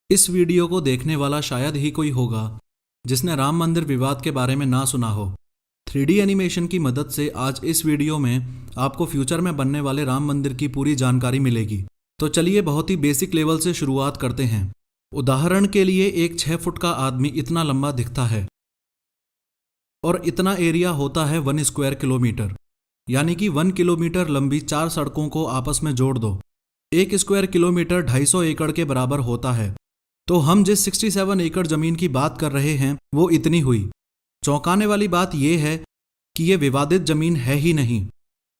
इस वीडियो को देखने वाला शायद ही कोई होगा जिसने राम मंदिर विवाद के बारे में ना सुना हो। 3D एनिमेशन की मदद से आज इस वीडियो में आपको फ्यूचर में बनने वाले राम मंदिर की पूरी जानकारी मिलेगी। तो चलिए बहुत ही बेसिक लेवल से शुरुआत करते हैं। उदाहरण के लिए एक 6 फुट का आदमी इतना लंबा दिखता है और इतना एरिया होता है 1 स्क्वायर किलोमीटर, यानी कि 1 किलोमीटर लंबी 4 सड़कों को आपस में जोड़ दो। 1 स्क्वायर किलोमीटर 250 एकड़ के बराबर होता है। तो हम जिस 67 एकड़ जमीन की बात कर रहे हैं वो इतनी हुई। चौंकाने वाली बात यह है कि ये विवादित जमीन है ही नहीं।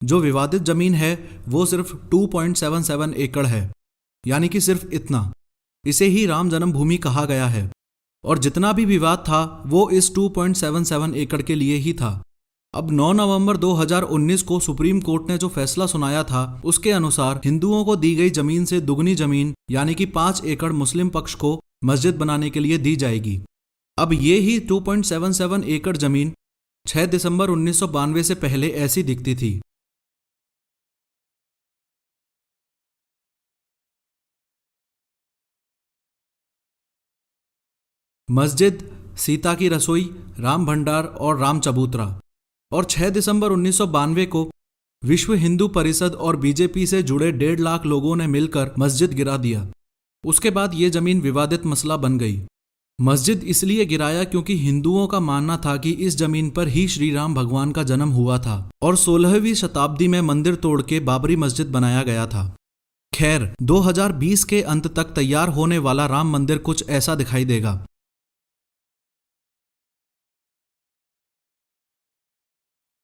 जो विवादित जमीन है वो सिर्फ 2.77 एकड़ है, यानी कि सिर्फ इतना। इसे ही राम जन्मभूमि कहा गया है और जितना भी विवाद था वो इस 2.77 एकड़ के लिए ही था। अब 9 नवंबर 2019 को सुप्रीम कोर्ट ने जो फैसला सुनाया था उसके अनुसार हिंदुओं को दी गई जमीन से दुगनी जमीन यानी कि 5 एकड़ मुस्लिम पक्ष को मस्जिद बनाने के लिए दी जाएगी। अब ये ही 2.77 एकड़ जमीन 6 दिसंबर 1992 से पहले ऐसी दिखती थी। मस्जिद, सीता की रसोई, राम भंडार और राम चबूतरा। और 6 दिसंबर 1992 को विश्व हिंदू परिषद और बीजेपी से जुड़े 1.5 लाख लोगों ने मिलकर मस्जिद गिरा दिया। उसके बाद ये जमीन विवादित मसला बन गई। मस्जिद इसलिए गिराया क्योंकि हिंदुओं का मानना था कि इस जमीन पर ही श्री राम भगवान का जन्म हुआ था और 16वीं शताब्दी में मंदिर तोड़ के बाबरी मस्जिद बनाया गया था। खैर, 2020 के अंत तक तैयार होने वाला राम मंदिर कुछ ऐसा दिखाई देगा।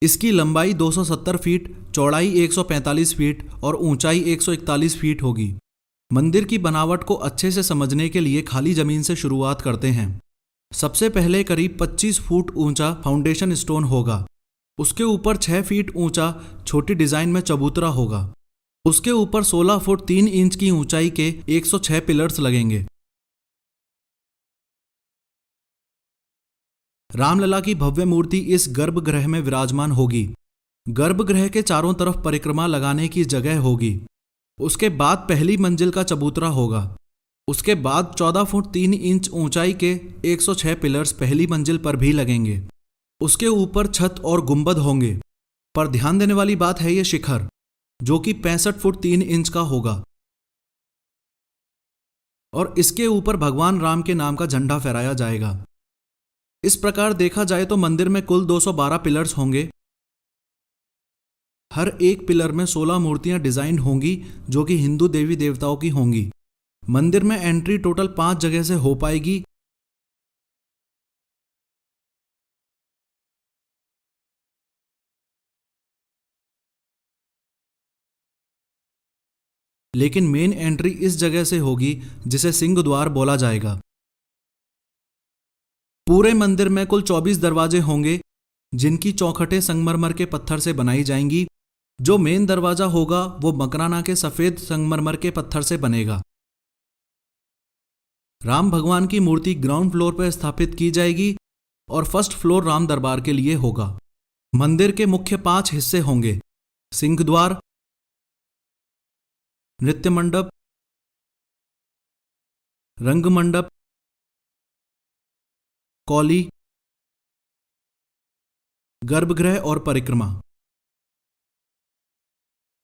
इसकी लंबाई 270 फीट, चौड़ाई 145 फीट और ऊंचाई 141 फीट होगी। मंदिर की बनावट को अच्छे से समझने के लिए खाली जमीन से शुरुआत करते हैं। सबसे पहले करीब 25 फुट ऊंचा फाउंडेशन स्टोन होगा। उसके ऊपर 6 फीट ऊंचा छोटी डिजाइन में चबूतरा होगा। उसके ऊपर 16 फुट 3 इंच की ऊंचाई के 106 पिलर्स लगेंगे। रामलला की भव्य मूर्ति इस गर्भगृह में विराजमान होगी। गर्भगृह के चारों तरफ परिक्रमा लगाने की जगह होगी। उसके बाद पहली मंजिल का चबूतरा होगा। उसके बाद 14 फुट 3 इंच ऊंचाई के 106 पिलर्स पहली मंजिल पर भी लगेंगे। उसके ऊपर छत और गुंबद होंगे, पर ध्यान देने वाली बात है ये शिखर, जो कि 65 फुट 3 इंच का होगा और इसके ऊपर भगवान राम के नाम का झंडा फहराया जाएगा। इस प्रकार देखा जाए तो मंदिर में कुल 212 पिलर्स होंगे। हर एक पिलर में 16 मूर्तियां डिजाइन होंगी जो कि हिंदू देवी देवताओं की होंगी। मंदिर में एंट्री टोटल 5 जगह से हो पाएगी। लेकिन मेन एंट्री इस जगह से होगी जिसे सिंह द्वार बोला जाएगा। पूरे मंदिर में कुल 24 दरवाजे होंगे जिनकी चौखटें संगमरमर के पत्थर से बनाई जाएंगी। जो मेन दरवाजा होगा वो मकराना के सफेद संगमरमर के पत्थर से बनेगा। राम भगवान की मूर्ति ग्राउंड फ्लोर पर स्थापित की जाएगी और फर्स्ट फ्लोर राम दरबार के लिए होगा। मंदिर के मुख्य 5 हिस्से होंगे: सिंह द्वार, नृत्य मंडप, रंग मंडप, कौली, गर्भगृह और परिक्रमा।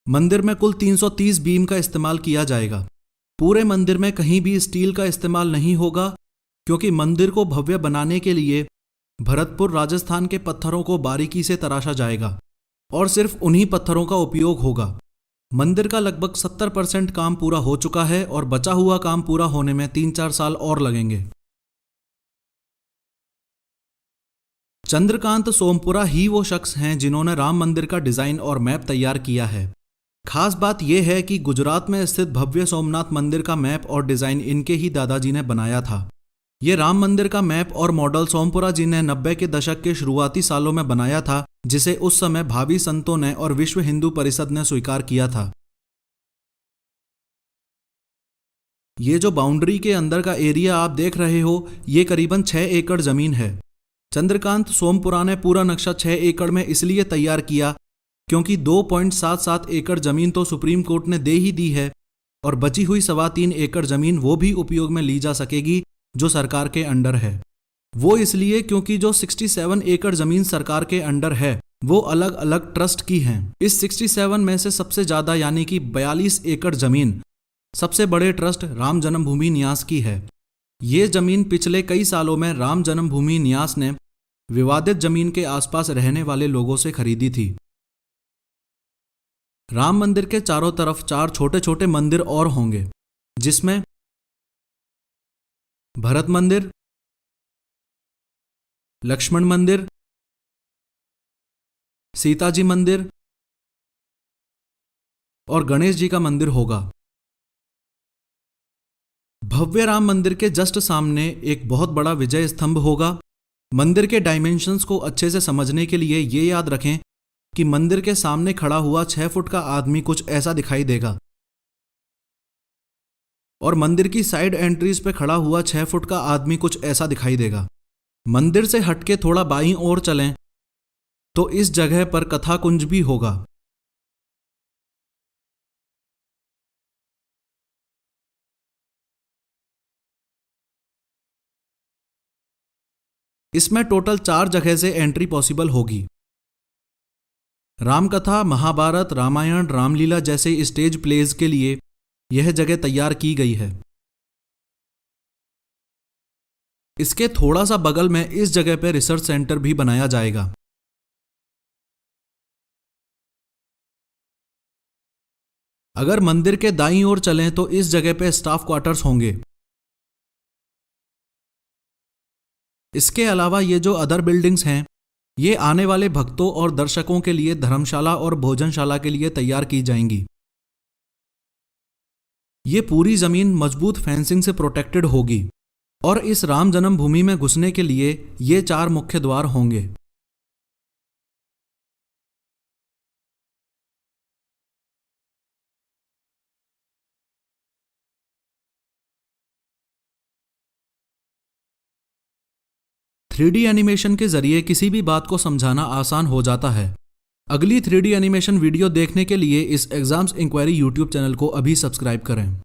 मंदिर में कुल 330 बीम का इस्तेमाल किया जाएगा। पूरे मंदिर में कहीं भी स्टील का इस्तेमाल नहीं होगा क्योंकि मंदिर को भव्य बनाने के लिए भरतपुर राजस्थान के पत्थरों को बारीकी से तराशा जाएगा और सिर्फ उन्हीं पत्थरों का उपयोग होगा। मंदिर का लगभग 70% काम पूरा हो चुका है और बचा हुआ काम पूरा होने में 3-4 साल और लगेंगे। चंद्रकांत सोमपुरा ही वो शख्स हैं जिन्होंने राम मंदिर का डिजाइन और मैप तैयार किया है। खास बात यह है कि गुजरात में स्थित भव्य सोमनाथ मंदिर का मैप और डिजाइन इनके ही दादाजी ने बनाया था। ये राम मंदिर का मैप और मॉडल सोमपुरा जी ने 90 के दशक के शुरुआती सालों में बनाया था, जिसे उस समय भावी संतों ने और विश्व हिंदू परिषद ने स्वीकार किया था। ये जो बाउंड्री के अंदर का एरिया आप देख रहे हो ये करीबन 6 एकड़ जमीन है। चंद्रकांत सोमपुरा ने पूरा नक्शा 6 एकड़ में इसलिए तैयार किया क्योंकि 2.77 एकड़ जमीन तो सुप्रीम कोर्ट ने दे ही दी है, और बची हुई 3.25 एकड़ जमीन वो भी उपयोग में ली जा सकेगी जो सरकार के अंडर है। वो इसलिए क्योंकि जो 67 एकड़ जमीन सरकार के अंडर है वो अलग अलग ट्रस्ट की हैं। इस 67 में से सबसे ज्यादा यानी कि 42 एकड़ जमीन सबसे बड़े ट्रस्ट राम जन्मभूमि न्यास की है। ये जमीन पिछले कई सालों में राम जन्मभूमि न्यास ने विवादित जमीन के आसपास रहने वाले लोगों से खरीदी थी। राम मंदिर के चारों तरफ 4 छोटे छोटे मंदिर और होंगे, जिसमें भरत मंदिर, लक्ष्मण मंदिर, सीता जी मंदिर और गणेश जी का मंदिर होगा। भव्य राम मंदिर के जस्ट सामने एक बहुत बड़ा विजय स्तंभ होगा। मंदिर के डायमेंशंस को अच्छे से समझने के लिए ये याद रखें कि मंदिर के सामने खड़ा हुआ 6 फुट का आदमी कुछ ऐसा दिखाई देगा और मंदिर की साइड एंट्रीज पे खड़ा हुआ 6 फुट का आदमी कुछ ऐसा दिखाई देगा। मंदिर से हटके थोड़ा बाईं ओर चलें तो इस जगह पर कथा कुंज भी होगा। इसमें टोटल 4 जगह से एंट्री पॉसिबल होगी। रामकथा, महाभारत, रामायण, रामलीला जैसे स्टेज प्लेज के लिए यह जगह तैयार की गई है। इसके थोड़ा सा बगल में इस जगह पर रिसर्च सेंटर भी बनाया जाएगा। अगर मंदिर के दाईं ओर चलें तो इस जगह पे स्टाफ क्वार्टर्स होंगे। इसके अलावा ये जो अदर बिल्डिंग्स हैं ये आने वाले भक्तों और दर्शकों के लिए धर्मशाला और भोजनशाला के लिए तैयार की जाएंगी। ये पूरी जमीन मजबूत फेंसिंग से प्रोटेक्टेड होगी और इस राम जन्मभूमि में घुसने के लिए ये 4 मुख्य द्वार होंगे। थ्री एनिमेशन के जरिए किसी भी बात को समझाना आसान हो जाता है। अगली 3D एनिमेशन वीडियो देखने के लिए इस एग्जाम्स इंक्वायरी यूट्यूब चैनल को अभी सब्सक्राइब करें।